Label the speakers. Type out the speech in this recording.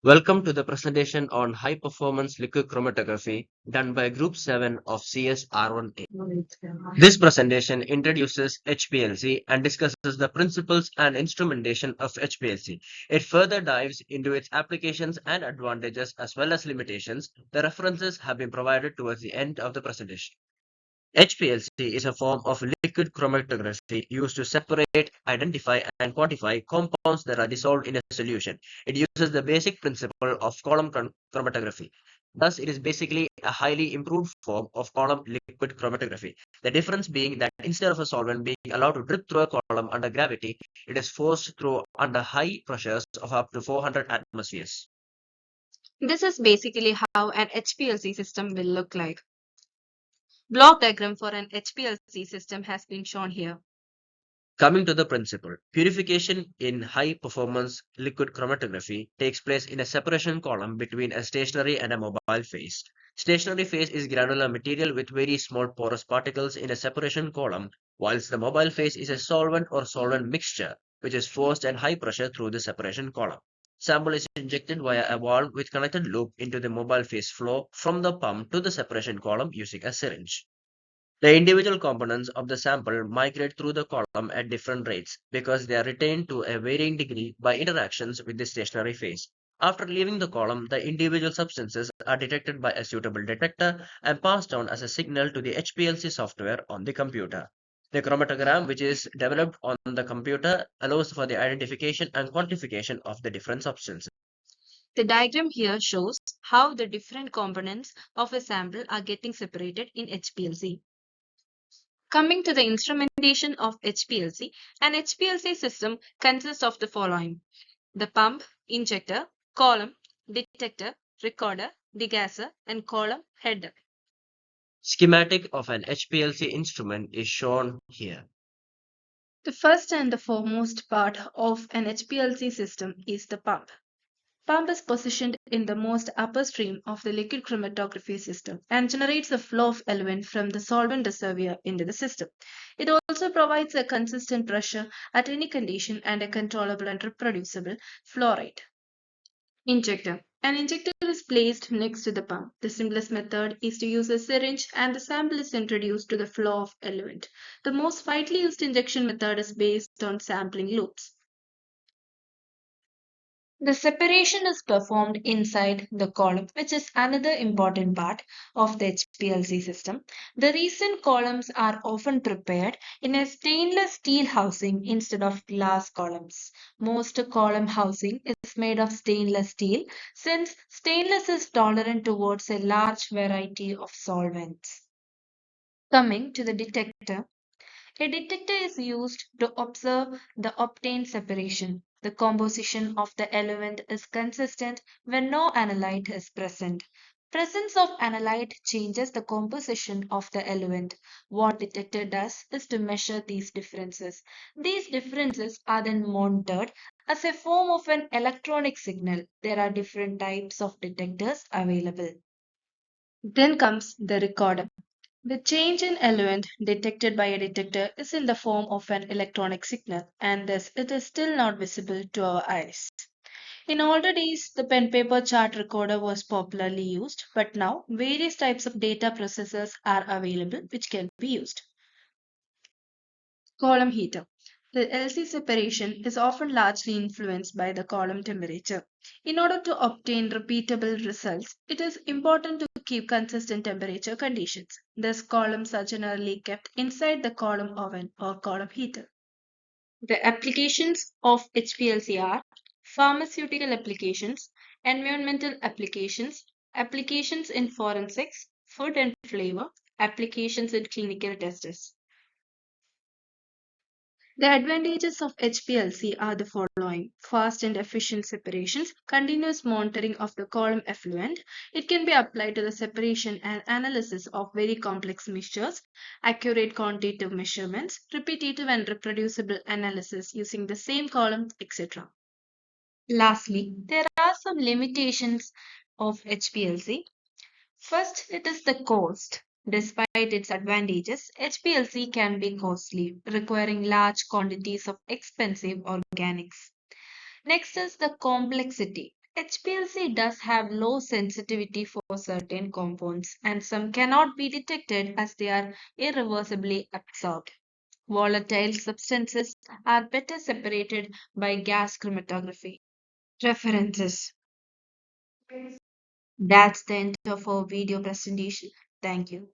Speaker 1: Welcome to the presentation on high performance liquid chromatography done by Group 7 of CS R1A. This presentation introduces HPLC and discusses the principles and instrumentation of HPLC. It further dives into its applications and advantages as well as limitations. The references have been provided towards the end of the presentation. HPLC is a form of liquid chromatography used to separate, identify, and quantify compounds that are dissolved in a solution. It uses the basic principle of column chromatography. Thus, it is basically a highly improved form of column liquid chromatography. The difference being that instead of a solvent being allowed to drip through a column under gravity, it is forced through under high pressures of up to 400 atmospheres.
Speaker 2: This is basically how an HPLC system will look like. Block diagram for an HPLC system has been shown here.
Speaker 1: Coming to the principle, purification in high-performance liquid chromatography takes place in a separation column between a stationary and a mobile phase. Stationary phase is granular material with very small porous particles in a separation column, whilst the mobile phase is a solvent or solvent mixture, which is forced at high pressure through the separation column. Sample is injected via a valve with connected loop into the mobile phase flow from the pump to the separation column using a syringe. The individual components of the sample migrate through the column at different rates because they are retained to a varying degree by interactions with the stationary phase. After leaving the column, the individual substances are detected by a suitable detector and passed on as a signal to the HPLC software on the computer. The chromatogram, which is developed on the computer, allows for the identification and quantification of the different substances.
Speaker 2: The diagram here shows how the different components of a sample are getting separated in HPLC. Coming to the instrumentation of HPLC, an HPLC system consists of the following: the pump, injector, column, detector, recorder, degasser, and column header.
Speaker 1: Schematic of an HPLC instrument is shown here.
Speaker 2: The first and the foremost part of an HPLC system is the pump. Pump is positioned in the most upper stream of the liquid chromatography system and generates a flow of element from the solvent reservoir into the system. It also provides a consistent pressure at any condition and a controllable and reproducible flow rate. Injector. An injector is placed next to the pump. The simplest method is to use a syringe and the sample is introduced to the flow of element. The most widely used injection method is based on sampling loops. The separation is performed inside the column, which is another important part of the HPLC system. The resin columns are often prepared in a stainless steel housing instead of glass columns. Most column housing is made of stainless steel since stainless is tolerant towards a large variety of solvents. Coming to the detector, a detector is used to observe the obtained separation. The composition of the element is consistent when no analyte is present. Presence of analyte changes the composition of the element. What detector does is to measure these differences. These differences are then monitored as a form of an electronic signal. There are different types of detectors available. Then comes the recorder. The change in element detected by a detector is in the form of an electronic signal, and thus it is still not visible to our eyes. In older days, the pen paper chart recorder was popularly used, but now various types of data processors are available which can be used. Column heater. The LC separation is often largely influenced by the column temperature. In order to obtain repeatable results, it is important to keep consistent temperature conditions. Thus, columns are generally kept inside the column oven or column heater. The applications of HPLC are pharmaceutical applications, environmental applications, applications in forensics, food and flavor, applications in clinical tests. The advantages of HPLC are the following: fast and efficient separations, continuous monitoring of the column effluent. It can be applied to the separation and analysis of very complex mixtures, accurate quantitative measurements, repetitive and reproducible analysis using the same column, etc. Lastly, there are some limitations of HPLC. First, it is the cost. Despite its advantages, HPLC can be costly, requiring large quantities of expensive organics. Next is the complexity. HPLC does have low sensitivity for certain compounds, and some cannot be detected as they are irreversibly absorbed. Volatile substances are better separated by gas chromatography. References. That's the end of our video presentation. Thank you.